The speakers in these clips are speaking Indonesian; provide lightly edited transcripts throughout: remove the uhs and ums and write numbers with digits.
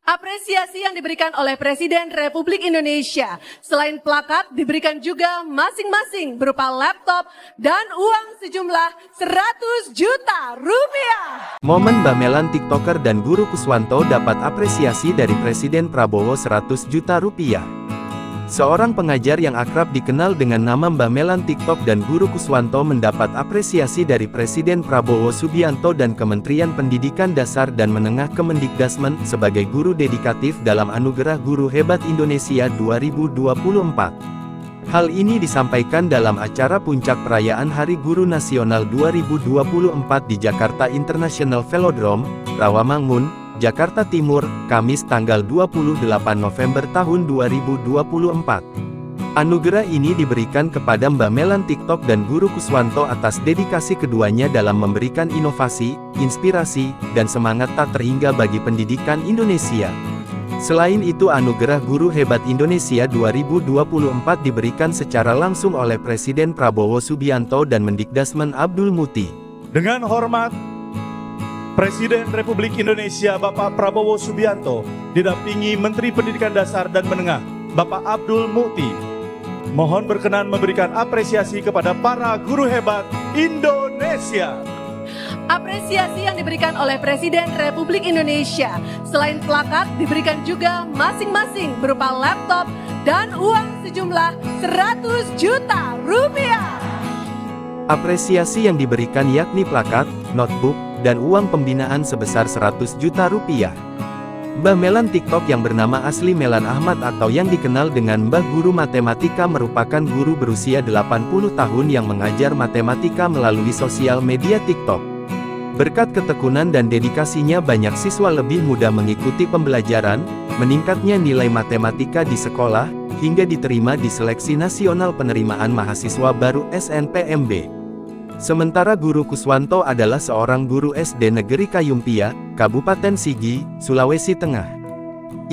Apresiasi yang diberikan oleh Presiden Republik Indonesia selain plakat diberikan juga masing-masing berupa laptop dan uang sejumlah 100 juta rupiah. Momen Bamelan TikToker dan Guru Kuswanto dapat apresiasi dari Presiden Prabowo 100 juta rupiah. Seorang pengajar yang akrab dikenal dengan nama Bamelan TikTok dan Guru Kuswanto mendapat apresiasi dari Presiden Prabowo Subianto dan Kementerian Pendidikan Dasar dan Menengah Kemendikbudrismen sebagai guru dedikatif dalam Anugerah Guru Hebat Indonesia 2024. Hal ini disampaikan dalam acara puncak perayaan Hari Guru Nasional 2024 di Jakarta International Velodrome, Rawamangun, Jakarta Timur, Kamis tanggal 28 November tahun 2024. Anugerah ini diberikan kepada Bamelan TikTok dan Guru Kuswanto atas dedikasi keduanya dalam memberikan inovasi, inspirasi, dan semangat tak terhingga bagi pendidikan Indonesia. Selain itu, Anugerah Guru Hebat Indonesia 2024 diberikan secara langsung oleh Presiden Prabowo Subianto dan Mendikbudrismen Abdul Muti. Dengan hormat, Presiden Republik Indonesia Bapak Prabowo Subianto didampingi Menteri Pendidikan Dasar dan Menengah Bapak Abdul Muti mohon berkenan memberikan apresiasi kepada para guru hebat Indonesia. Apresiasi yang diberikan oleh Presiden Republik Indonesia selain plakat diberikan juga masing-masing berupa laptop dan uang sejumlah 100 juta rupiah. Apresiasi yang diberikan yakni plakat, notebook, dan uang pembinaan sebesar 100 juta rupiah. Mbah Melan TikTok yang bernama asli Melan Ahmad atau yang dikenal dengan Mbah Guru Matematika merupakan guru berusia 80 tahun yang mengajar matematika melalui sosial media TikTok. Berkat ketekunan dan dedikasinya banyak siswa lebih mudah mengikuti pembelajaran, meningkatnya nilai matematika di sekolah, hingga diterima di Seleksi Nasional Penerimaan Mahasiswa Baru SNPMB. Sementara Guru Kuswanto adalah seorang guru SD Negeri Kayumpia, Kabupaten Sigi, Sulawesi Tengah.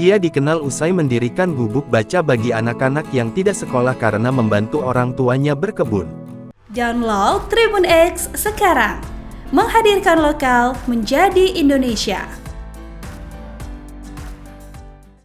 Ia dikenal usai mendirikan gubuk baca bagi anak-anak yang tidak sekolah karena membantu orang tuanya berkebun. Download Tribun X sekarang, menghadirkan lokal menjadi Indonesia.